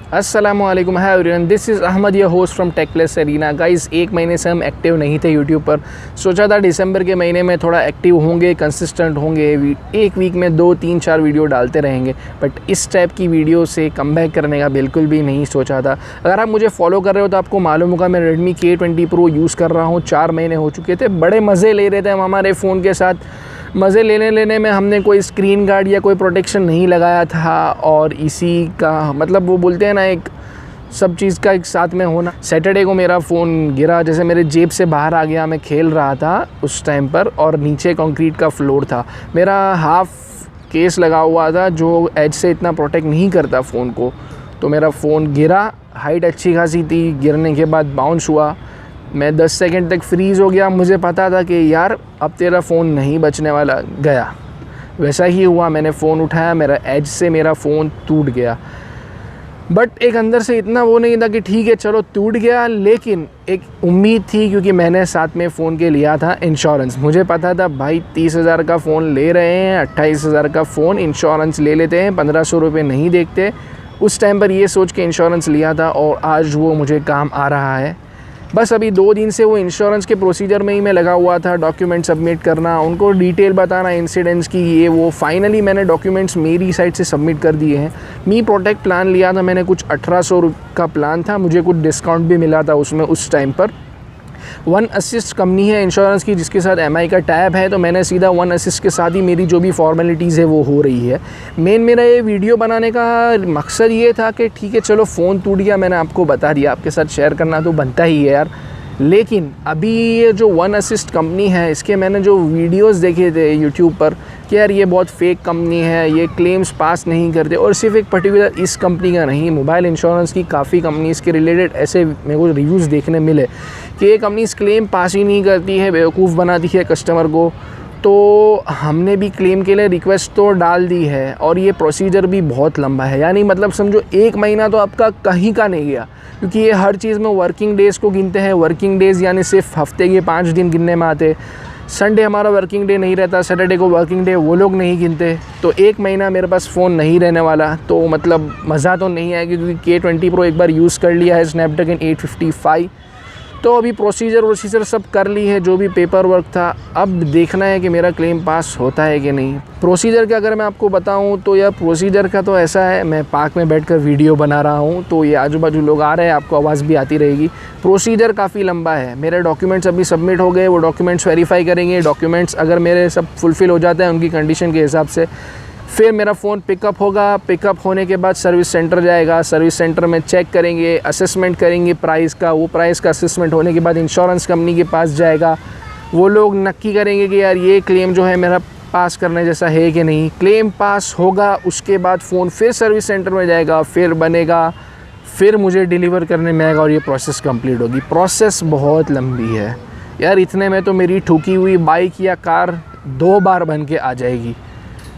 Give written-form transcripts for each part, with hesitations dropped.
Assalamualaikum, hi everyone, this is Ahmad, your host from Techless Arena. Guys, एक महीने से हम एक्टिव नहीं थे यूट्यूब पर। सोचा था दिसंबर के महीने में थोड़ा एक्टिव होंगे, कंसिस्टेंट होंगे, एक वीक में 2-3-4 वीडियो डालते रहेंगे। बट इस टाइप की वीडियो से कमबैक करने का बिल्कुल भी नहीं सोचा था। अगर आप मुझे फॉलो कर रहे हो तो आपको मालूम होगा मैं Redmi K20 Pro यूज़ कर रहा हूँ। 4 महीने हो चुके थे, बड़े मज़े ले रहे थे हम हमारे फ़ोन के साथ। मज़े लेने में हमने कोई स्क्रीन गार्ड या कोई प्रोटेक्शन नहीं लगाया था, और इसी का मतलब वो बोलते हैं ना, एक सब चीज़ का एक साथ में होना। सैटरडे को मेरा फ़ोन गिरा, जैसे मेरे जेब से बाहर आ गया। मैं खेल रहा था उस टाइम पर, और नीचे कंक्रीट का फ्लोर था। मेरा हाफ केस लगा हुआ था जो एज से इतना प्रोटेक्ट नहीं करता फ़ोन को, तो मेरा फ़ोन गिरा। हाइट अच्छी खासी थी, गिरने के बाद बाउंस हुआ। मैं 10 सेकंड तक फ्रीज़ हो गया। मुझे पता था कि यार अब तेरा फ़ोन नहीं बचने वाला। गया, वैसा ही हुआ। मैंने फ़ोन उठाया, मेरा एज से मेरा फ़ोन टूट गया। बट एक अंदर से इतना वो नहीं था कि ठीक है चलो टूट गया, लेकिन एक उम्मीद थी, क्योंकि मैंने साथ में फ़ोन के लिया था इंश्योरेंस। मुझे पता था भाई 30,000 का फ़ोन ले रहे हैं, 28,000 का फ़ोन, इंश्योरेंस ले लेते हैं, 1500 रुपये नहीं देखते। उस टाइम पर ये सोच के इंश्योरेंस लिया था, और आज वो मुझे काम आ रहा है। बस अभी 2 दिन से वो इंश्योरेंस के प्रोसीजर में ही मैं लगा हुआ था। डॉक्यूमेंट सबमिट करना, उनको डिटेल बताना इंसिडेंट्स की, ये वो। फाइनली मैंने डॉक्यूमेंट्स मेरी साइड से सबमिट कर दिए हैं। मी प्रोटेक्ट प्लान लिया था मैंने, कुछ 1800 का प्लान था। मुझे कुछ डिस्काउंट भी मिला था उसमें उस टाइम पर। OneAssist कंपनी है इंश्योरेंस की, जिसके साथ MI का टैब है, तो मैंने सीधा OneAssist के साथ ही मेरी जो भी फॉर्मेलिटीज़ है वो हो रही है। मेन मेरा ये वीडियो बनाने का मकसद ये था कि ठीक है चलो फ़ोन टूट गया, मैंने आपको बता दिया, आपके साथ शेयर करना तो बनता ही है यार। लेकिन अभी ये जो OneAssist कंपनी है, इसके मैंने जो वीडियोस देखे थे यूट्यूब पर कि यार ये बहुत फेक कंपनी है, ये क्लेम्स पास नहीं करते। और सिर्फ एक पर्टिकुलर इस कंपनी का नहीं, मोबाइल इंश्योरेंस की काफ़ी कंपनीज़ के रिलेटेड ऐसे मेरे को रिव्यूज़ देखने मिले कि ये कंपनी क्लेम पास ही नहीं करती है, बेवकूफ़ बनाती है कस्टमर को। तो हमने भी क्लेम के लिए रिक्वेस्ट तो डाल दी है, और ये प्रोसीजर भी बहुत लंबा है। यानी मतलब समझो 1 महीना तो आपका कहीं का नहीं गया, क्योंकि ये हर चीज़ में वर्किंग डेज़ को गिनते हैं। वर्किंग डेज़ यानी सिर्फ हफ्ते के 5 दिन गिनने में आते। संडे हमारा वर्किंग डे नहीं रहता, सैटरडे को वर्किंग डे वो लोग नहीं गिनते। तो 1 महीना मेरे पास फ़ोन नहीं रहने वाला, तो मतलब मज़ा तो नहीं आएगी, क्योंकि K20 Pro एक बार यूज़ कर लिया है, स्नैपड्रैगन 855। तो अभी प्रोसीजर सब कर ली है, जो भी पेपर वर्क था। अब देखना है कि मेरा क्लेम पास होता है कि नहीं। प्रोसीजर का अगर मैं आपको बताऊं तो यार प्रोसीजर का तो ऐसा है, मैं पार्क में बैठकर वीडियो बना रहा हूं, तो ये आजू बाजू लोग आ रहे हैं, आपको आवाज़ भी आती रहेगी। प्रोसीजर काफ़ी लंबा है। मेरे डॉक्यूमेंट्स अभी सबमिट हो गए, वो डॉक्यूमेंट्स वेरीफाई करेंगे। डॉक्यूमेंट्स अगर मेरे सब फुलफ़िल हो जाते हैं उनकी कंडीशन के हिसाब से, फिर मेरा फ़ोन पिकअप होगा। पिकअप होने के बाद सर्विस सेंटर जाएगा, सर्विस सेंटर में चेक करेंगे, असेसमेंट करेंगे प्राइस का। वो प्राइस का असेसमेंट होने के बाद इंश्योरेंस कंपनी के पास जाएगा। वो लोग नक्की करेंगे कि यार ये क्लेम जो है मेरा पास करने जैसा है कि नहीं। क्लेम पास होगा, उसके बाद फ़ोन फिर सर्विस सेंटर में जाएगा, फिर बनेगा, फिर मुझे डिलीवर करने में आएगा, और ये प्रोसेस कंप्लीट होगी। प्रोसेस बहुत लंबी है यार। इतने में तो मेरी ठुकी हुई बाइक या कार 2 बार बन के आ जाएगी।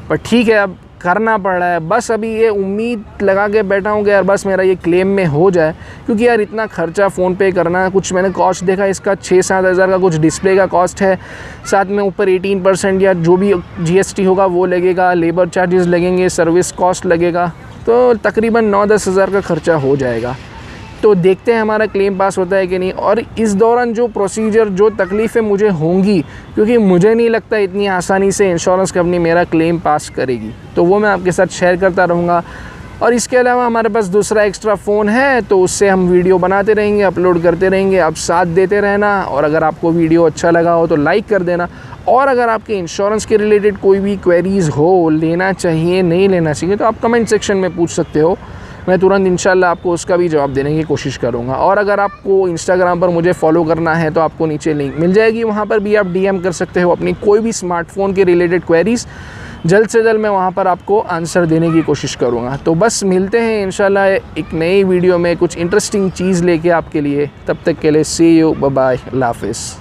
पर ठीक है, अब करना पड़ रहा है। बस अभी ये उम्मीद लगा के बैठा हूँ कि यार बस मेरा ये क्लेम में हो जाए, क्योंकि यार इतना खर्चा फ़ोन पे करना। कुछ मैंने कॉस्ट देखा, इसका 6-7 हज़ार का कुछ डिस्प्ले का कॉस्ट है, साथ में ऊपर 18% या जो भी GST होगा वो लगेगा, लेबर चार्जेस लगेंगे, सर्विस कॉस्ट लगेगा, तो तकरीबन 9-10 हज़ार का खर्चा हो जाएगा। तो देखते हैं हमारा क्लेम पास होता है कि नहीं। और इस दौरान जो प्रोसीजर, जो तकलीफ़ें मुझे होंगी, क्योंकि मुझे नहीं लगता इतनी आसानी से इंश्योरेंस कंपनी मेरा क्लेम पास करेगी, तो वो मैं आपके साथ शेयर करता रहूँगा। और इसके अलावा हमारे पास दूसरा एक्स्ट्रा फ़ोन है, तो उससे हम वीडियो बनाते रहेंगे, अपलोड करते रहेंगे। आप साथ देते रहना, और अगर आपको वीडियो अच्छा लगा हो तो लाइक कर देना। और अगर आपके इंश्योरेंस के रिलेटेड कोई भी क्वेरीज़ हो, लेना चाहिए नहीं लेना चाहिए, तो आप कमेंट सेक्शन में पूछ सकते हो। मैं तुरंत इंशाल्लाह आपको उसका भी जवाब देने की कोशिश करूँगा। और अगर आपको इंस्टाग्राम पर मुझे फॉलो करना है तो आपको नीचे लिंक मिल जाएगी, वहाँ पर भी आप DM कर सकते हो अपनी कोई भी स्मार्टफ़ोन के रिलेटेड क्वेरीज़। जल्द से जल्द मैं वहाँ पर आपको आंसर देने की कोशिश करूँगा। तो बस मिलते हैं इंशाल्लाह एक नई वीडियो में कुछ इंटरेस्टिंग चीज़ लेके आपके लिए। तब तक के लिए सी यू, बाय बाय, अल्लाह हाफ़िज़।